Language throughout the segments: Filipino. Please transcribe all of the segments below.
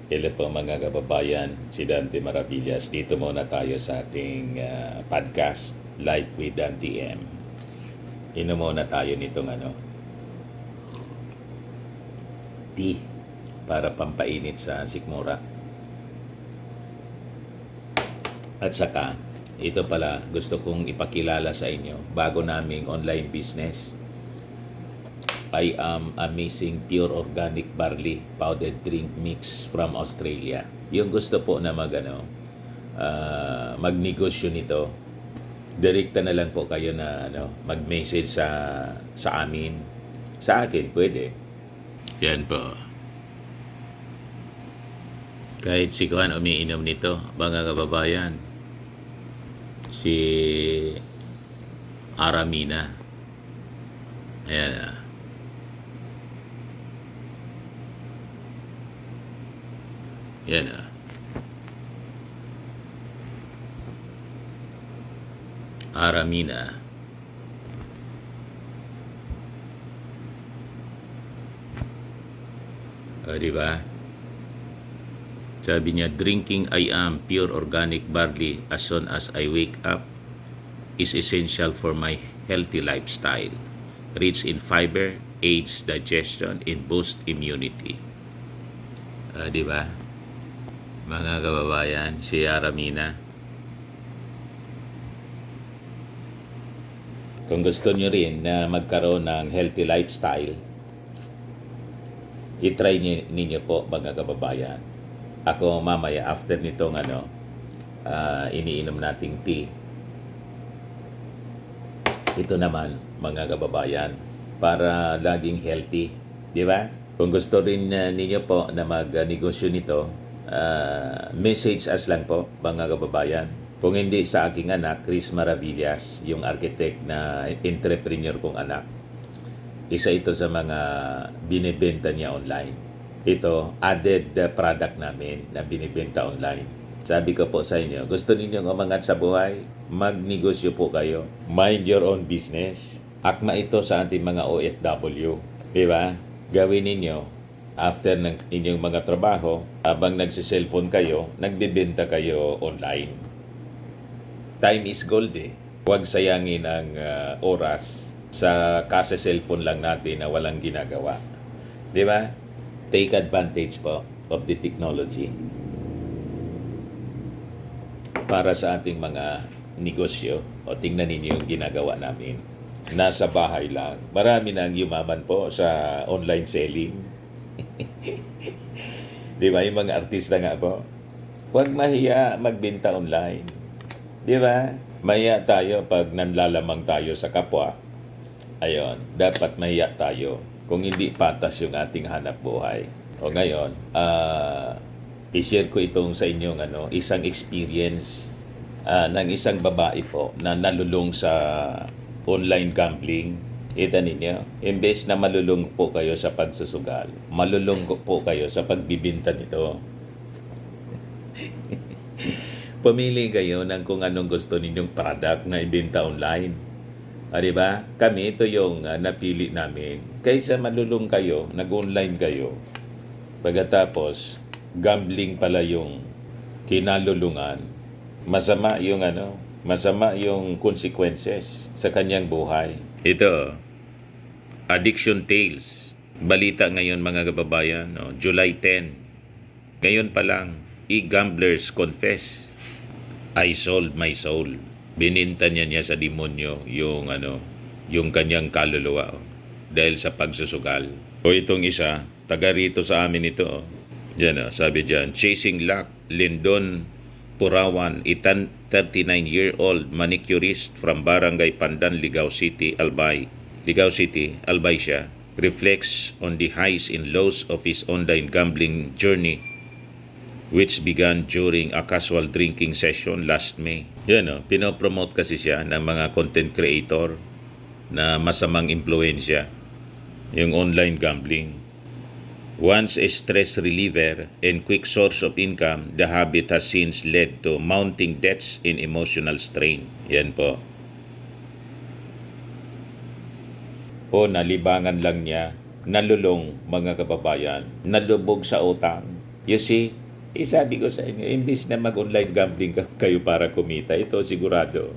Hello po mga kababayan, si Dante Maravillas. Dito muna tayo sa ating podcast, Live with Dante M. Inom muna tayo nitong tea para pampainit sa sikmura. At saka, ito pala gusto kong ipakilala sa inyo bago naming online business. I am Amazing Pure Organic Barley Powdered Drink Mix from Australia. Yung gusto po na magnegosyo nito, direkta na lang po kayo na mag-message sa amin. Sa akin, pwede. Yan po. Kahit si Kuhan umiinom nito, mga kababayan. Si Aramina. Ayan. Yan Aramina. Diba? Sabi niya, drinking I am pure organic barley as soon as I wake up is essential for my healthy lifestyle. Rich in fiber, aids digestion, and boost immunity. Diba? Mga kababayan, si Aramina. Kung gusto nyo rin na magkaroon ng healthy lifestyle, itry ninyo po mga kababayan. Ako mamaya after nitong iniinom nating tea, ito naman mga kababayan, para laging healthy, di ba? Kung gusto rin ninyo po na magnegosyo nito, message us lang po mga kababayan. Kung hindi sa aking anak, Chris Maravillas, yung architect na entrepreneur kong anak, isa ito sa mga binibenta niya online. Ito, added product namin na binibenta online. Sabi ko po sa inyo, gusto ninyong umangat sa buhay, magnegosyo po kayo. Mind your own business. Akma ito sa ating mga OFW. Di ba? Gawin ninyo after ng inyong mga trabaho, habang nagsiselfone kayo, nagbibenta kayo online. Time is gold eh. Huwag sayangin ang oras sa kase-cellphone lang natin na walang ginagawa. Di ba? Take advantage po of the technology para sa ating mga negosyo. O tingnan ninyo yung ginagawa namin. Nasa bahay lang. Marami nang yumaman po sa online selling. Di ba? Yung mga artista nga po. Huwag mahiya magbenta online. Di ba? Mahiya tayo pag nanlalamang tayo sa kapwa. Ayon, dapat mahiya tayo kung hindi patas yung ating hanap buhay. O ngayon, i-share ko itong sa inyong isang experience ng isang babae po na nalulong sa online gambling. Kita ninyo, imbes na malulong po kayo sa pagsusugal, malulong po kayo sa pagbibinta nito. Pumili kayo ng kung anong gusto ninyong product na ibenta online. Diba? Kami, ito yung napili namin. Kaysa malulong kayo, nag-online kayo, pagkatapos, gambling pala yung kinalulungan, masama yung consequences sa kanyang buhay. Ito, Addiction Tales. Balita ngayon mga kababayan, July 10. Ngayon pa lang, e-gamblers confess, I sold my soul. Bininta niya sa demonyo yung kanyang kaluluwa dahil sa pagsusugal. O itong isa, taga rito sa amin ito. Yan sabi diyan, Chasing Luck, Lindon Purawan, 39-year-old manicurist from Barangay Pandan, Ligao City, Albay siya, reflects on the highs and lows of his online gambling journey, which began during a casual drinking session last May. Yan pinopromote kasi siya ng mga content creator na masamang impluensya, yung online gambling. Once a stress reliever and quick source of income, the habit has since led to mounting debts and emotional strain. Yan po. Nalibangan lang niya, nalulong mga kababayan, nalubog sa utang. You see, sabi ko sa inyo, imbis na mag-online gambling kayo para kumita, ito sigurado.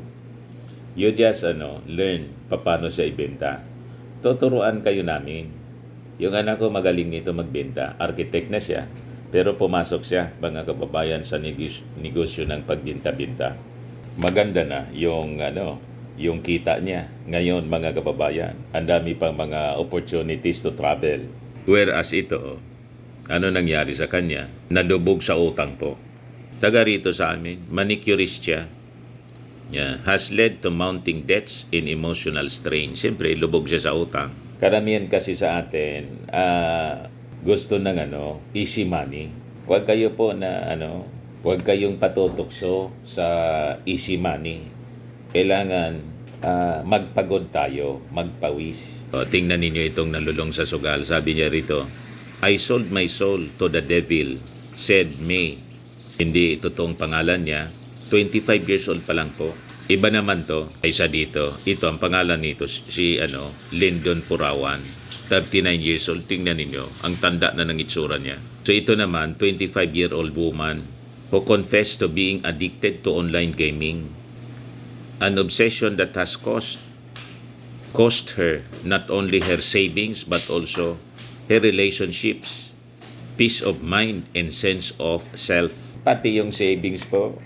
You just learn paano siya ibenta. Tuturuan kayo namin. Yung anak ko magaling nito magbenta. Architect na siya. Pero pumasok siya, mga kababayan, sa negosyo ng pagbinta-binta. Maganda na yung kita niya. Ngayon, mga kababayan, ang dami pang mga opportunities to travel. Whereas ito, ano nangyari sa kanya? Nadubog sa utang po. Taga rito sa amin, manicurist siya. Yeah, has led to mounting debts in emotional strain. Siyempre, lubog siya sa utang. Karamihan kasi sa atin, gusto ng easy money. Huwag kayo po na huwag kayong patutokso sa easy money. Kailangan magpagod tayo, magpawis. Tingnan ninyo itong nalulong sa sugal. Sabi niya rito, I sold my soul to the devil, said May. Hindi totoong pangalan niya. 25 years old pa lang po. Iba naman to, isa dito. Ito, ang pangalan nito, si Lyndon Purawan. 39 years old. Tingnan ninyo, ang tanda na ng itsura niya. So ito naman, 25-year-old woman who confessed to being addicted to online gaming. An obsession that has cost her not only her savings but also her relationships, peace of mind, and sense of self. Pati yung savings po,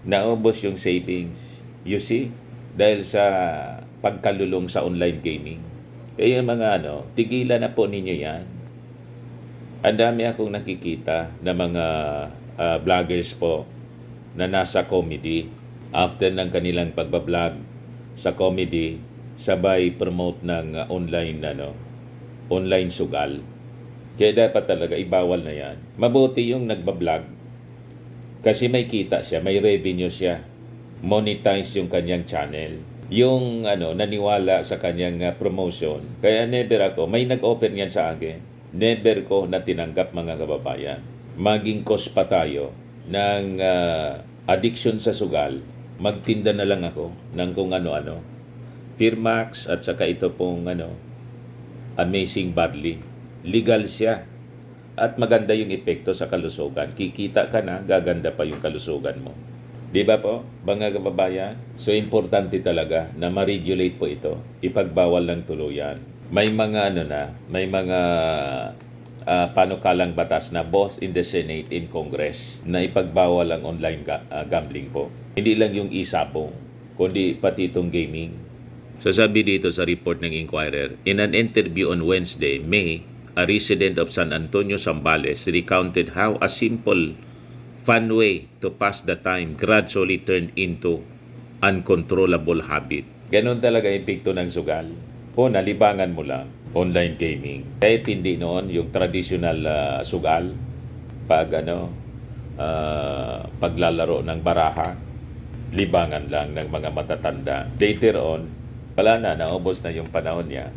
naubos yung savings. You see? Dahil sa pagkalulong sa online gaming. Kaya yung mga tigilan na po ninyo yan. Ang dami akong nakikita na mga vloggers po na nasa comedy. After ng kanilang pagbablog sa comedy, sabay promote ng online sugal. Kaya dapat talaga ibawal na yan. Mabuti yung nagbablog kasi may kita siya, may revenue siya. Monetize yung kanyang channel. Yung naniwala sa kanyang promotion. Kaya never ako, may nag-offer niyan sa akin. Never ko na tinanggap, mga kababayan. Maging cause pa tayo ng addiction sa sugal. Magtinda na lang ako ng kung ano-ano. Firmax at saka ito pong Amazing Badly. Legal siya. At maganda yung epekto sa kalusugan. Kikita ka na, gaganda pa yung kalusugan mo. Di ba po, mga kababayan? So, importante talaga na ma-regulate po ito. Ipagbawal ng tuluyan. May mga may mga panukalang batas na both in the Senate and Congress na ipagbawal ang online gambling po. Hindi lang yung isabong, kundi pati itong gaming. So, sabi dito sa report ng Inquirer, in an interview on Wednesday, May, a resident of San Antonio, Zambales, recounted how a simple, fun way to pass the time gradually turned into uncontrollable habit. Ganon talaga yung epekto ng sugal. O nalibangan mo lang, online gaming. Kahit hindi noon yung traditional sugal, paglalaro ng baraha, libangan lang ng mga matatanda. Later on, naubos na yung panahon niya.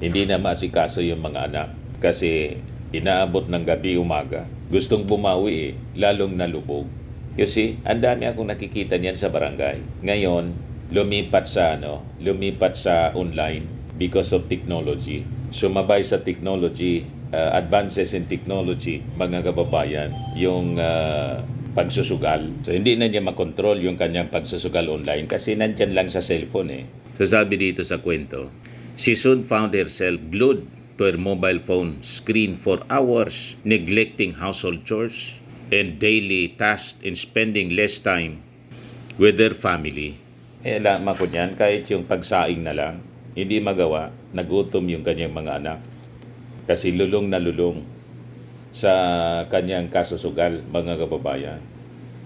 Hindi na maasikaso yung mga anak kasi inaabot ng gabi umaga. Gustong bumawi lalong nalubog. You see, ang dami akong nakikita niyan sa barangay. Ngayon, lumipat sa online because of technology. Sumabay sa technology, advances in technology, mga kababayan, yung pagsusugal. So, hindi na niya makontrol yung kanyang pagsusugal online kasi nandyan lang sa cellphone So, sabi dito sa kwento, she soon found herself glued to her mobile phone screen for hours, neglecting household chores and daily tasks and spending less time with their family. Alam ko niyan, kahit yung pagsaing na lang, hindi magawa, nagutom yung kanyang mga anak. Kasi lulong na lulong sa kanyang kasusugal, mga kababayan.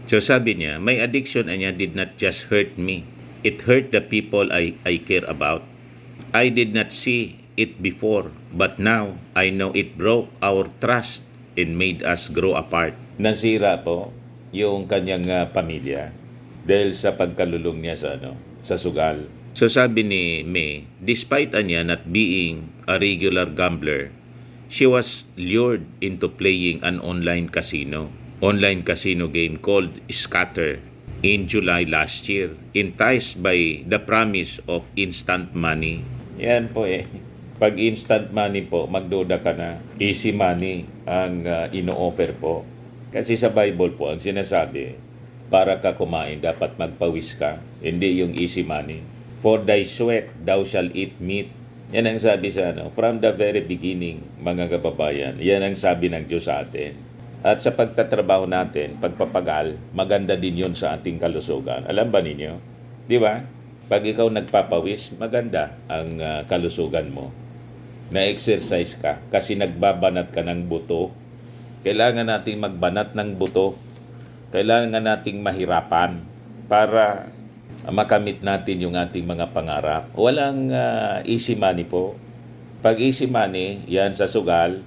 So sabi niya, my addiction niya did not just hurt me. It hurt the people I care about. I did not see it before, but now I know it broke our trust and made us grow apart. Nasira po yung kanyang pamilya dahil sa pagkalulong niya sa sugal. So sabi ni May, despite niya not being a regular gambler, she was lured into playing an online casino game called Scatter in July last year, enticed by the promise of instant money. Yan po Pag instant money po, magduda ka na. Easy money ang ino-offer po. Kasi sa Bible po, ang sinasabi, para ka kumain, dapat magpawis ka. Hindi yung easy money. For thy sweat, thou shall eat meat. Yan ang sabi sa from the very beginning, mga kababayan. Yan ang sabi ng Diyos sa atin. At sa pagtatrabaho natin, pagpapagal, maganda din yun sa ating kalusugan. Alam ba ninyo? Di ba? Pag ikaw nagpapawis, maganda ang kalusugan mo. Na-exercise ka kasi nagbabanat ka ng buto. Kailangan nating magbanat ng buto. Kailangan nating mahirapan para makamit natin yung ating mga pangarap. Walang easy money po. Pag easy money, yan sa sugal,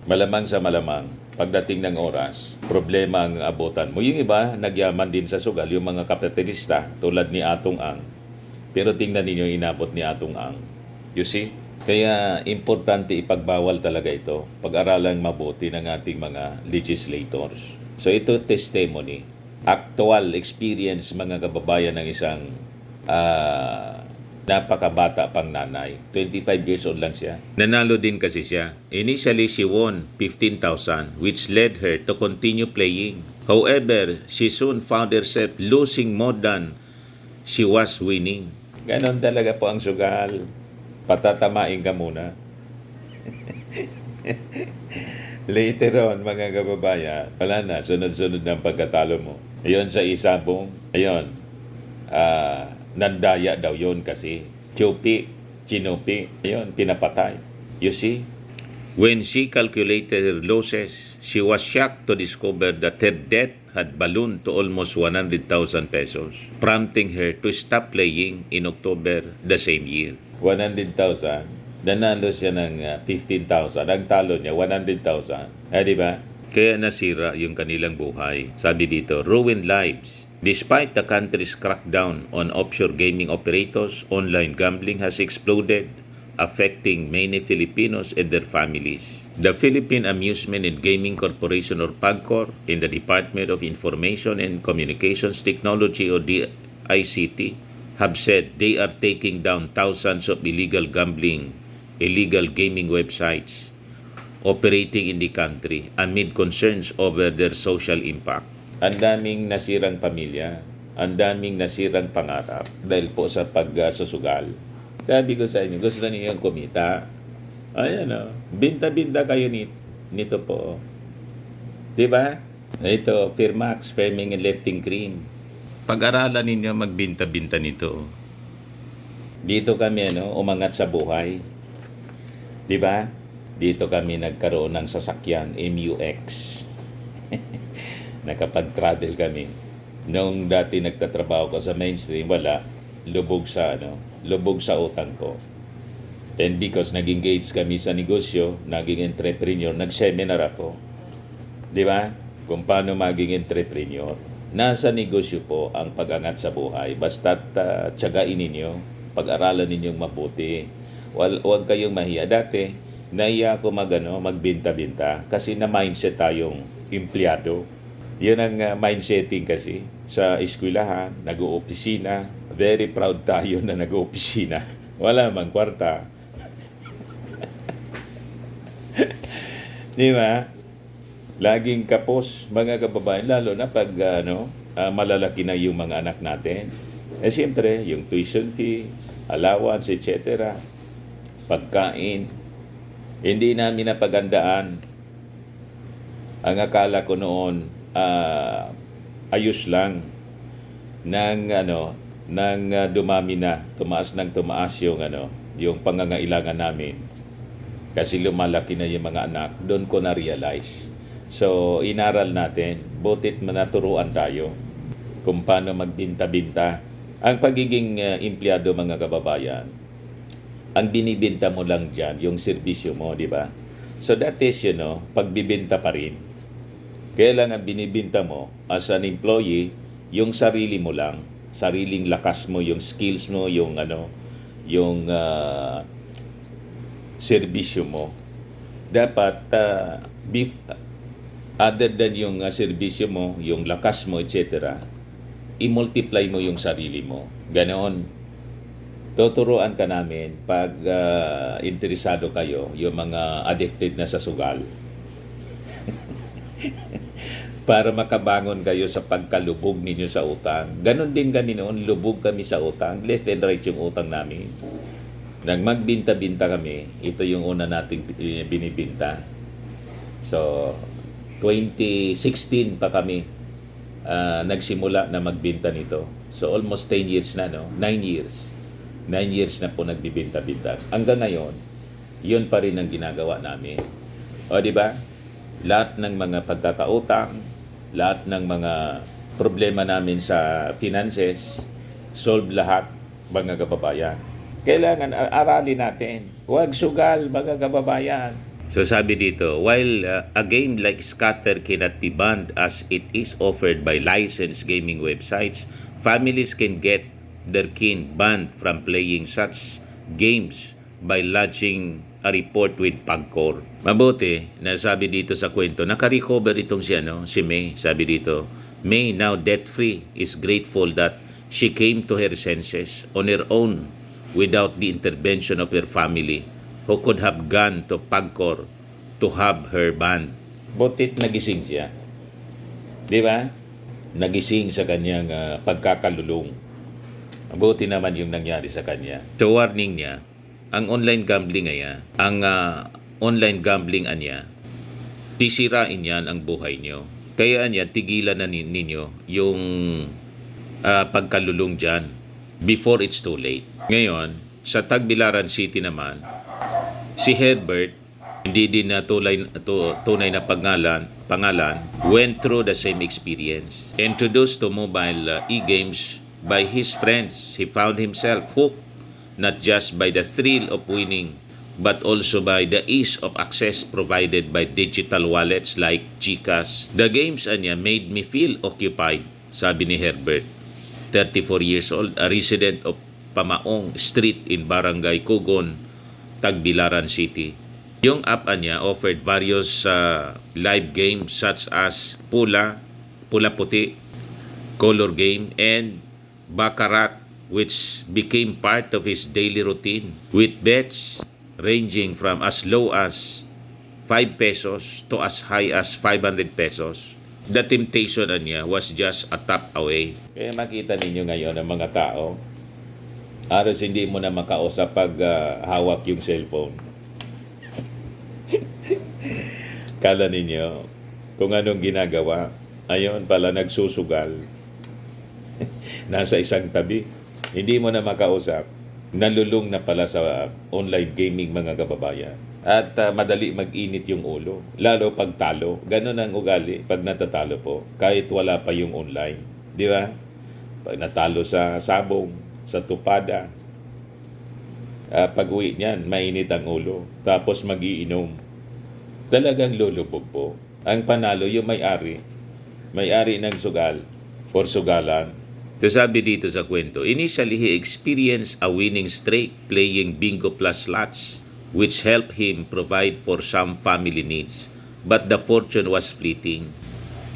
malamang sa malamang. Pagdating ng oras, problema ang abutan mo. Yung iba, nagyaman din sa sugal, yung mga kapitalista, tulad ni Atong Ang. Pero tingnan ninyo yung inabot ni Atong Ang. You see? Kaya importante ipagbawal talaga ito. Pag-aralan mabuti ng ating mga legislators. So ito testimony. Actual experience mga kababayan ng isang napakabata pang nanay. 25 years old lang siya. Nanalo din kasi siya. Initially, she won 15,000 which led her to continue playing. However, she soon found herself losing more than she was winning. Ganon talaga po ang sugal. Patatamain ka muna. Later on, mga kababayan, wala na, sunod-sunod ng pagkatalo mo. Ayun sa isabong, ayun, nandaya daw yun kasi. Chupi, chinupi, ayun, pinapatay. You see? When she calculated her losses, she was shocked to discover that her debt had ballooned to almost 100,000 pesos, prompting her to stop playing in October the same year. 100,000, nanalo siya ng 15,000. Ang talo niya, 100,000. Di ba? Kaya nasira yung kanilang buhay. Sabi dito, ruined lives. Despite the country's crackdown on offshore gaming operators, online gambling has exploded, affecting many Filipinos and their families. The Philippine Amusement and Gaming Corporation or PAGCOR in the Department of Information and Communications Technology or DICT have said they are taking down thousands of illegal gaming websites operating in the country amid concerns over their social impact. Ang daming nasirang pamilya, ang daming nasirang pangarap dahil po sa pagsusugal. Sabi ko sa inyo, gusto niyo yung kumita. Ayan o, binta-binta kayo nito po. Diba? Ito, Firmax, Firming and Lifting Cream. Pag-aralan ninyo magbinta-binta nito. Dito kami umangat sa buhay. 'Di ba? Dito kami nagkaroon ng sasakyan MUX. Nakapag-travel kami. Nung dati nagtatrabaho ko sa mainstream, wala, lubog sa utang ko. And because nag-engage kami sa negosyo, naging entrepreneur, nag-seminar ako. 'Di ba? Kung paano maging entrepreneur. Nasa negosyo po ang pag-angat sa buhay. Basta't tiyagain ninyo, pag-aralan ninyong mabuti. Huwag kayong mahiya. Dati, nahiya ako magbinta-binta kasi na-mindset tayong empleyado. Yun ang mindsetting kasi sa eskwelahan, nag-oopisina. Very proud tayo na nag-oopisina. Wala mang kwarta. Di ba? Laging kapos, mga kababayan, lalo na pag malalaki na yung mga anak natin. Siyempre, yung tuition fee, allowance, etc., pagkain, hindi namin napagandaan. Ang akala ko noon, ayos lang nang dumami na, tumaas yung pangangailangan namin. Kasi lumalaki na yung mga anak, doon ko na-realize. So, inaral natin, butit manaturuan tayo kung paano magbinta-binta. Ang pagiging empleyado, mga kababayan, ang binibinta mo lang dyan, yung serbisyo mo, di ba? So, that is, pagbibinta pa rin. Kaya lang ang binibinta mo as an employee, yung sarili mo lang, sariling lakas mo, yung skills mo, yung serbisyo mo. Dapat, other than yung serbisyo mo, yung lakas mo, etc., i-multiply mo yung sarili mo. Ganon. Tuturuan ka namin pag interesado kayo, yung mga addicted na sa sugal, para makabangon kayo sa pagkalubog ninyo sa utang. Ganon din kami noon, lubog kami sa utang. Left and right yung utang namin. Nang magbinta-binta kami, ito yung una nating binibinta. So, 2016 pa kami nagsimula na magbinta nito. So, almost 10 years na, no? 9 years. 9 years na po nagbibinta-binta. Hanggang ngayon, yun pa rin ang ginagawa namin. O, di ba? Lahat ng mga pagkakautang, lahat ng mga problema namin sa finances, solve lahat, mga kababayan. Kailangan aralin natin. Huwag sugal, mga kababayan. So sabi dito, while a game like Scatter cannot be banned as it is offered by licensed gaming websites, families can get their kin banned from playing such games by lodging a report with PAGCOR. Mabuti na sabi dito sa kwento, naka-recover itong si May. Sabi dito, May, now debt-free, is grateful that she came to her senses on her own without the intervention of her family who could have gone to PAGCOR to have her banned. Butit nagising siya. Di ba? Nagising sa kanyang pagkakalulong. Buti naman yung nangyari sa kanya. So warning niya, ang online gambling niya, sisirain yan ang buhay niyo. Kaya niya, tigilan na ninyo yung pagkalulong dyan before it's too late. Ngayon, sa Tagbilaran City naman, si Herbert, hindi din na tunay na pangalan, went through the same experience. Introduced to mobile e-games by his friends, he found himself hooked not just by the thrill of winning, but also by the ease of access provided by digital wallets like GCash. The games made me feel occupied, sabi ni Herbert, 34 years old, a resident of Pamaong Street in Barangay Kugon, Tagbilaran City. Yung app niya offered various live games such as Pula Puti, Color Game, and Baccarat, which became part of his daily routine, with bets ranging from as low as 5 pesos to as high as 500 pesos. The temptation niya was just a tap away. Kaya makita ninyo ngayon ang mga tao, aros hindi mo na makausap pag hawak yung cellphone. Kala ninyo kung anong ginagawa. Ayon pala, nagsusugal. Nasa isang tabi. Hindi mo na makausap. Nalulung na pala sa online gaming, mga kababayan. At madali mag-init yung ulo. Lalo pag talo. Ganon ang ugali pag natatalo po. Kahit wala pa yung online. Di ba? Pag natalo sa sabong, sa tupada, pag-uwi niyan, mainit ang ulo. Tapos magiinom. Talagang lulubog po. Ang panalo yung may-ari. May-ari ng sugal or sugalan. So sabi dito sa kwento, initially he experienced a winning streak playing Bingo Plus slots, which helped him provide for some family needs. But the fortune was fleeting.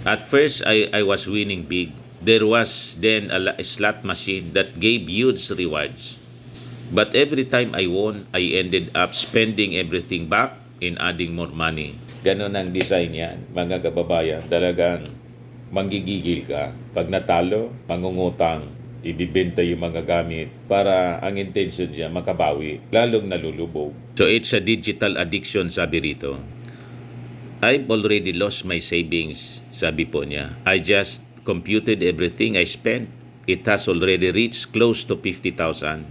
At first, I was winning big. There was then a slot machine that gave huge rewards. But every time I won, I ended up spending everything back and adding more money. Ganon ang design yan, mga kababayan. Talagang manggigigil ka. Pag natalo, mangungutang, ibibenta yung mga gamit para ang intention niya makabawi, lalong nalulubog. So it's a digital addiction, sabi rito. I've already lost my savings, sabi po niya. I just computed everything I spent. It has already reached close to 50,000.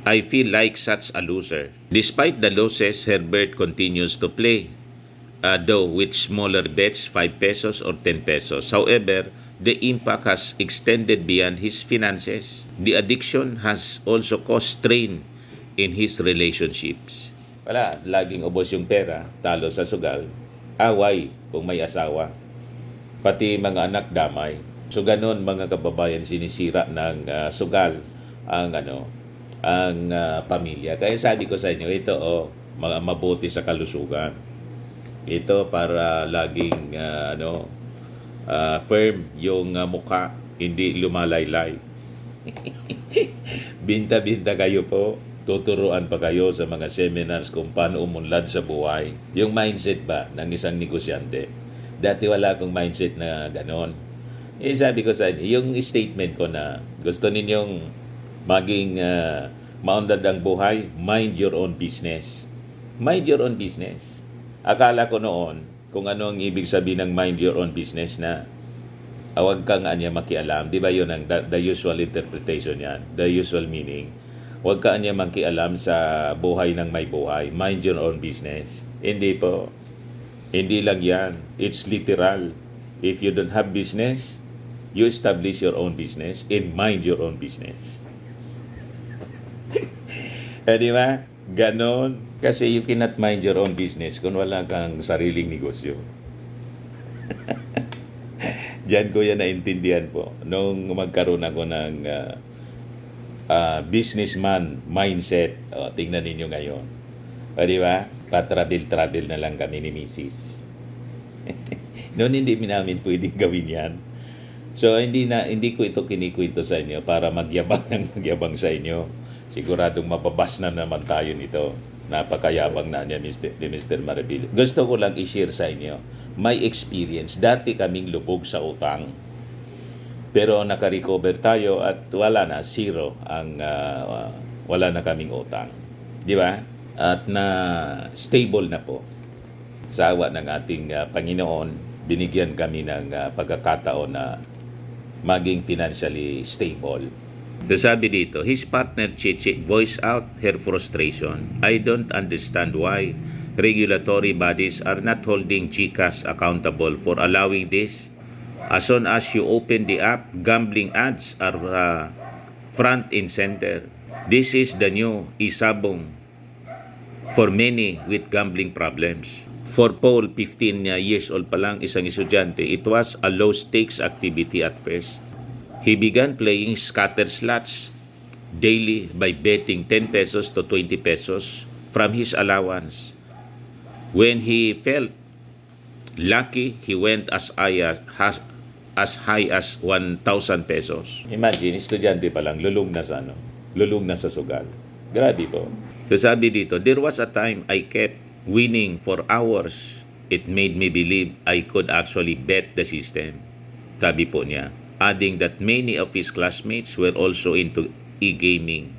I feel like such a loser. Despite the losses, Herbert continues to play. Though with smaller bets, 5 pesos or 10 pesos. However, the impact has extended beyond his finances. The addiction has also caused strain in his relationships. Wala, laging ubos yung pera, talo sa sugal, away kung may asawa, pati mga anak damay. So ganun, mga kababayan, sinisira ng sugal ang pamilya. Kaya sabi ko sa inyo, ito mabuti sa kalusugan. Ito para laging firm yung mukha, hindi lumalaylay. Binta-binta kayo po. Tuturuan pa kayo sa mga seminars kung paano umunlad sa buhay. Yung mindset ba ng isang negosyante? Dati wala akong mindset na ganon. Sabi ko sa inyo, yung statement ko na gusto ninyong maging maunlad ang buhay, mind your own business. Mind your own business. Akala ko noon, kung ano ang ibig sabihin ng mind your own business na awag kang anya makialam. Di ba yun ang the usual interpretation yan? The usual meaning. Huwag ka anya makialam sa buhay ng may buhay. Mind your own business. Hindi po. Hindi lang yan. It's literal. If you don't have business, you establish your own business and mind your own business. Di ba? Ganon. Kasi you cannot mind your own business kung wala kang sariling negosyo. Diyan ko yan naintindihan po. Nung magkaroon ako ng businessman mindset. Tingnan ninyo ngayon. Di ba? Pa-travel na lang kami ni Mrs. Noon hindi namin pwedeng gawin yan. So hindi ko ito kinikwento sa inyo para magyabang ng magyabang sa inyo. Siguradong mababas na naman tayo nito. Napakayabang na niya ni Mr. Maribel. Gusto ko lang i-share sa inyo my experience. Dati kaming lubog sa utang. Pero naka-recover tayo at wala na, zero ang wala na kaming utang. Di ba? At na stable na po. Sa awa ng ating Panginoon, binigyan kami ng pagkakataon na maging financially stable. So sabi dito, his partner Chichi voiced out her frustration. I don't understand why regulatory bodies are not holding GCash accountable for allowing this. As soon as you open the app, gambling ads are front and center. This is the new isabong for many with gambling problems. For Paul, 15 years old pa lang, isang estudyante, it was a low-stakes activity at first. He began playing scatter slots daily by betting 10 pesos to 20 pesos from his allowance. When he felt lucky, he went as high as 1,000 pesos. Imagine, estudyante pa lang, lulong na sa sugal. Grabe po. So sabi dito, there was a time I kept winning for hours. It made me believe I could actually bet the system. Sabi po niya, adding that many of his classmates were also into e-gaming.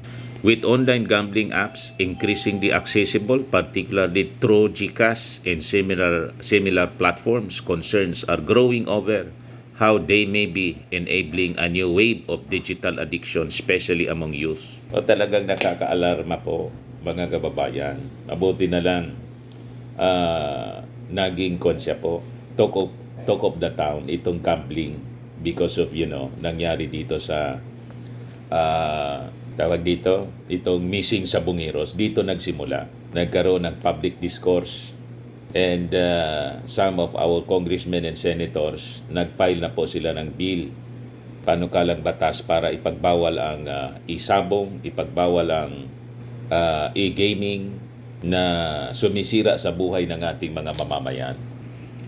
With online gambling apps increasingly accessible, particularly through GCash and similar platforms, concerns are growing over how they may be enabling a new wave of digital addiction, especially among youth. O talagang nakaka-alarma po, mga kababayan. Mabuti na lang naging konsya po. Talk of the town, itong gambling because of, nangyari dito sa tawag dito, itong missing sa Bungiros. Dito nagsimula. Nagkaroon ng public discourse and some of our congressmen and senators, nag-file na po sila ng bill, panukalang batas para ipagbawal ang isabong, ipagbawal ang e-gaming na sumisira sa buhay ng ating mga mamamayan.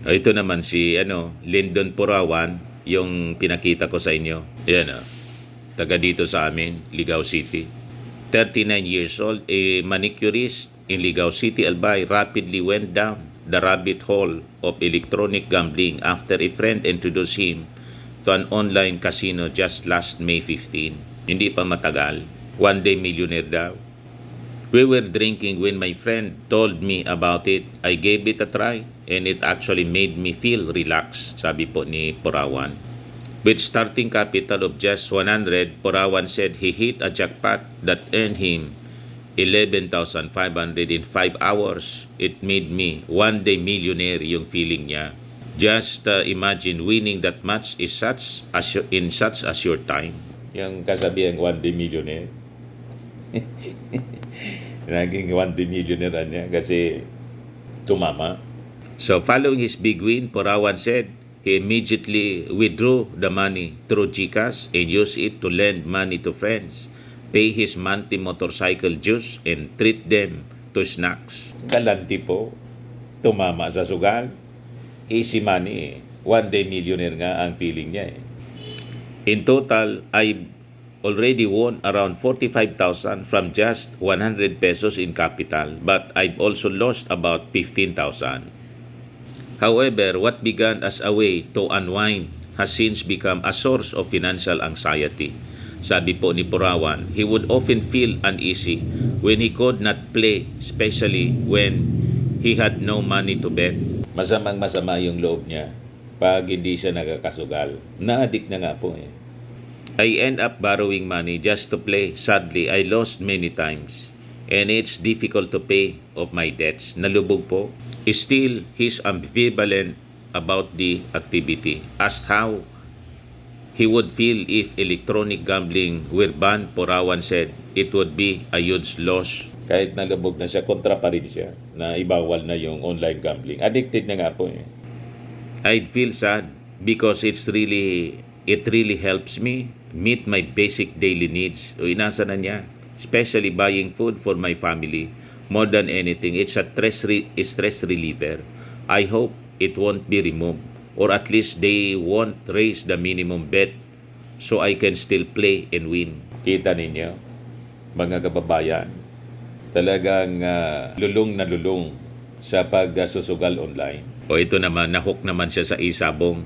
Ito naman si Lyndon Purawan, yung pinakita ko sa inyo. Yan taga dito sa amin, Ligao City. 39 years old, a manicurist in Ligao City, Albay, rapidly went down the rabbit hole of electronic gambling after a friend introduced him to an online casino just last May 15. Hindi pa matagal, one day millionaire daw. We were drinking when my friend told me about it. I gave it a try and it actually made me feel relaxed, sabi po ni Purawan. With starting capital of just 100, Purawan said he hit a jackpot that earned him 11,500 in 5 hours. It made me one day millionaire, yung feeling niya. Just imagine winning that much in such a short time. Yung kasabihan one day millionaire. Naging one day millionaire niya kasi tumama. So following his big win, Purawan said, he immediately withdrew the money through GCash and used it to lend money to friends, pay his monthly motorcycle dues, and treat them to snacks. Galante po, tumama sa sugal. Easy money. One day millionaire nga ang feeling niya. In total, already won around 45,000 from just 100 pesos in capital, but I've also lost about 15,000. However, what began as a way to unwind has since become a source of financial anxiety. Sabi po ni Purawan, he would often feel uneasy when he could not play, especially when he had no money to bet. Masamang masama yung loob niya pag hindi siya nagkakasugal. Na-addict na nga po eh. I end up borrowing money just to play. Sadly, I lost many times. And it's difficult to pay off my debts. Nalubog po. Still, he's ambivalent about the activity. Asked how he would feel if electronic gambling were banned, Purawan said it would be a huge loss. Kahit nalubog na siya, kontra pa rin siya na ibawal na yung online gambling. Addicted na nga po eh. I'd feel sad because it really helps me meet my basic daily needs. O inasa na niya, especially buying food for my family. More than anything, it's a stress reliever. I hope it won't be removed, or at least they won't raise the minimum bet so I can still play and win. Kita ninyo, mga kababayan, talagang lulong na lulong sa pagsusugal online. O ito naman, nahook naman siya sa isabong.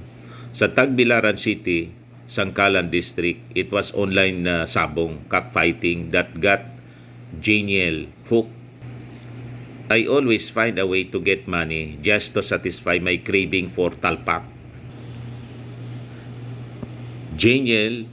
Sa Tagbilaran City, Sangkalan District, it was online na sabong, cockfighting that got Janiel hooked. I always find a way to get money just to satisfy my craving for talpak. Janiel,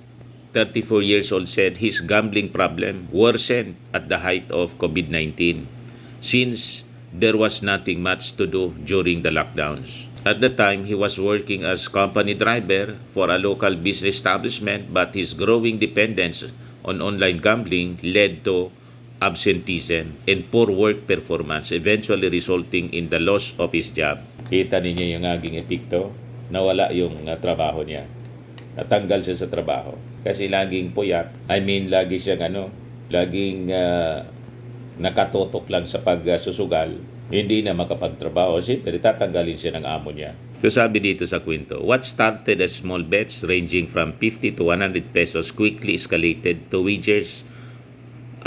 34 years old, said his gambling problem worsened at the height of COVID-19 since there was nothing much to do during the lockdowns. At the time, he was working as company driver for a local business establishment, but his growing dependence on online gambling led to absenteeism and poor work performance, eventually resulting in the loss of his job. Kita ninyo yung naging epekto, nawala yung trabaho niya. Natanggal siya sa trabaho kasi laging puyat. Lagi siyang laging nakatotok lang sa pagsusugal. Hindi na makapagtrabaho. Siyempre, tatanggalin siya ng amo niya. So sabi dito sa kwento, what started as small bets ranging from 50 to 100 pesos quickly escalated to wagers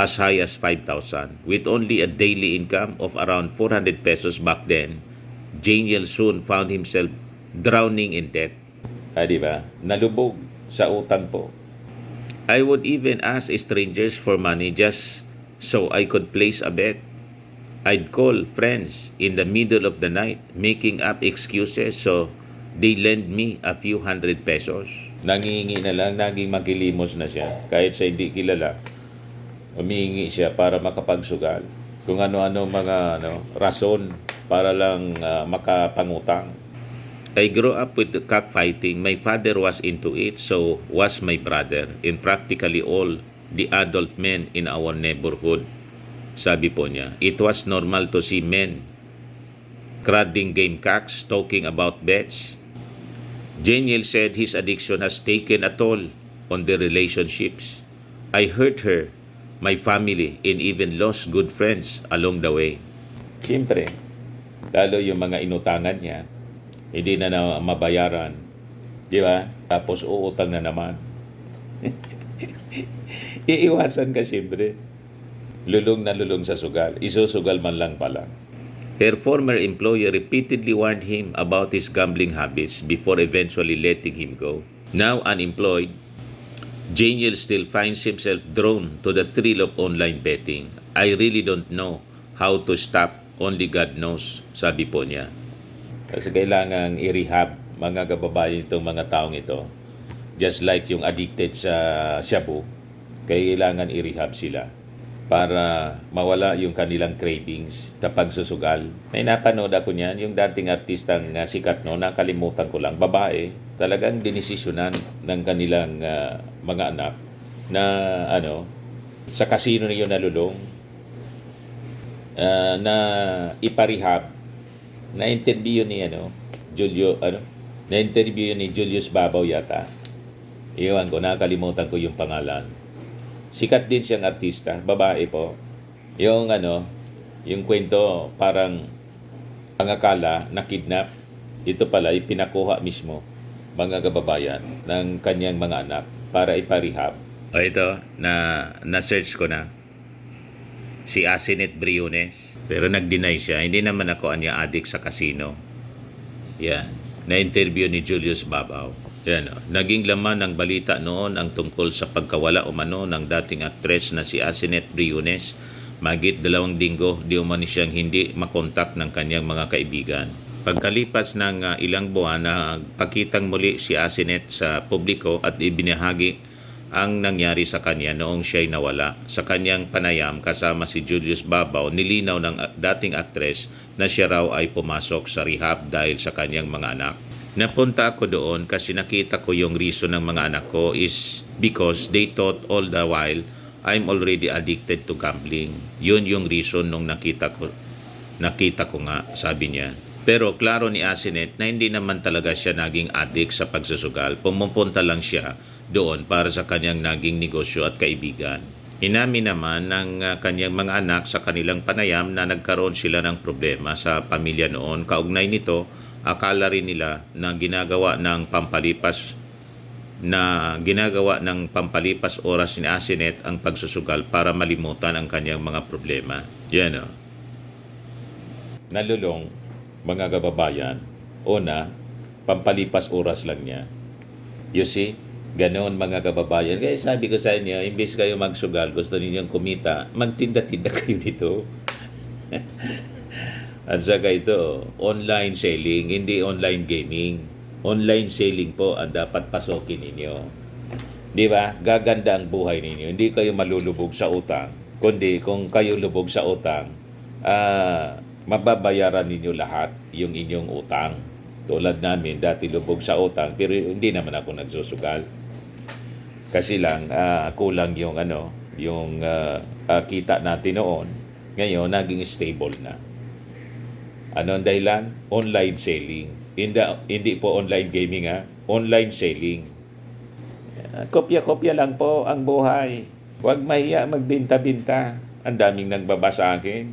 as high as 5,000. With only a daily income of around 400 pesos back then, Janiel soon found himself drowning in debt. Diba? Nalubog sa utang po. I would even ask strangers for money just so I could place a bet. I'd call friends in the middle of the night, making up excuses so they lend me a few 100 pesos. Nangihingi na lang, naging magkilimos na siya. Kahit sa hindi kilala, humihingi siya para makapagsugal. Kung ano-ano mga rason para lang makapangutang. I grew up with the cockfighting. My father was into it, so was my brother, and practically all the adult men in our neighborhood. Sabi po niya, it was normal to see men crowding gamecocks, talking about bets. Janiel said his addiction has taken a toll on their relationships. I hurt her, my family, and even lost good friends along the way. Siyempre, lalo yung mga inutangan niya, hindi na mabayaran. Di ba? Tapos uutang na naman. Iiwasan ka siyempre. Lulong na lulong sa sugal. Isusugal man lang pala. Her former employer repeatedly warned him about his gambling habits before eventually letting him go. Now unemployed, Janiel still finds himself drawn to the thrill of online betting. I really don't know how to stop. Only God knows, sabi po niya. Kasi kailangan i-rehab mga kababayan itong mga taong ito. Just like yung addicted sa shabu, kailangan i-rehab sila para mawala yung kanilang cravings sa pagsusugal. May napanood ako niyan, yung dating artistang sikat nakalimutan ko lang, babae, talagang dinesisyonan ng kanilang mga anak na sa casino na yun nalulong, na iparehab. Na-interview ni na-interview ni Julius Babaw yata. Iwan ko, nakalimutan ko yung pangalan. Sikat din siyang artista, babae po. Yung yung kwento parang pangakala na kidnap. Ito pala ipinakuha mismo mga kababayan ng kanyang mga anak para iparehab. O ito, na-search ko na. Si Asinet Briones. Pero nag-deny siya. Hindi naman ako anya addict sa casino. Yan. Na-interview ni Julius Babaw. Yan. Naging laman ng balita noon ang tungkol sa pagkawala umano ng dating aktres na si Asinet Briones. Magit 2 linggo, di umani siyang hindi makontak ng kanyang mga kaibigan. Pagkalipas ng ilang buwan na pakitang muli si Asinet sa publiko at ibinahagi ang nangyari sa kanya noong siya'y nawala. Sa kanyang panayam kasama si Julius Babaw, nilinaw ng dating aktres na siya raw ay pumasok sa rehab dahil sa kanyang mga anak. Napunta ako doon kasi nakita ko yung reason ng mga anak ko is because they thought all the while I'm already addicted to gambling. Yun yung reason nung nakita ko nga, sabi niya. Pero klaro ni Asinet na hindi naman talaga siya naging addict sa pagsusugal. Pumupunta lang siya doon para sa kanyang naging negosyo at kaibigan. Inamin naman ng kanyang mga anak sa kanilang panayam na nagkaroon sila ng problema sa pamilya noon. Kaugnay nito, akala rin nila na ginagawa ng pampalipas oras ni Asinet ang pagsusugal para malimutan ang kanyang mga problema. Yan o. Nalulong, mga kababayan, una, pampalipas oras lang niya. You see? Ganon mga kababayan. Kaya sabi ko sa inyo, imbes kayo magsugal, gusto ninyong kumita, magtinda-tinda kayo dito. At saka ito, online selling, hindi online gaming. Online selling po ang dapat pasokin ninyo. Di ba? Gaganda ang buhay ninyo. Hindi kayo malulubog sa utang. Kundi kung kayo lubog sa utang, mababayaran ninyo lahat yung inyong utang. Tulad namin, dati lubog sa utang, pero hindi naman ako nagsusugal. Kasi lang kulang yung kita natin noon. Ngayon naging stable na. Ano ang dahilan? Online selling. Hindi po online gaming online selling. Kopya-kopya lang po ang buhay. Huwag mahiya magbinta-binta. Ang daming nagbaba sa akin.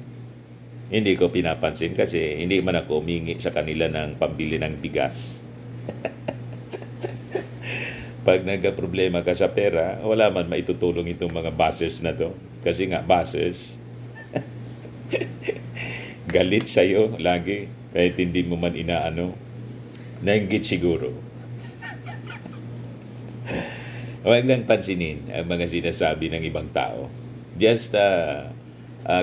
Hindi ko pinapansin kasi hindi man ako humingi sa kanila ng pambili ng bigas. Pag nagka-problema ka sa pera, wala man maitutulong itong mga bosses na to. Kasi nga, bosses, galit sa'yo lagi, kahit hindi mo man inaano. Nainggit siguro. Huwag lang pansinin ang mga sinasabi ng ibang tao. Just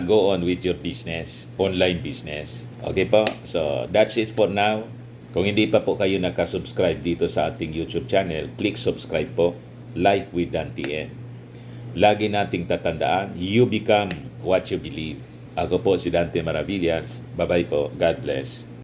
go on with your business, online business. Okay po? So, that's it for now. Kung hindi pa po kayo nakasubscribe dito sa ating YouTube channel, click subscribe po, like with Dan TN. Lagi nating tatandaan, you become what you believe. Ako po si Dante Maravillas. Bye-bye po. God bless.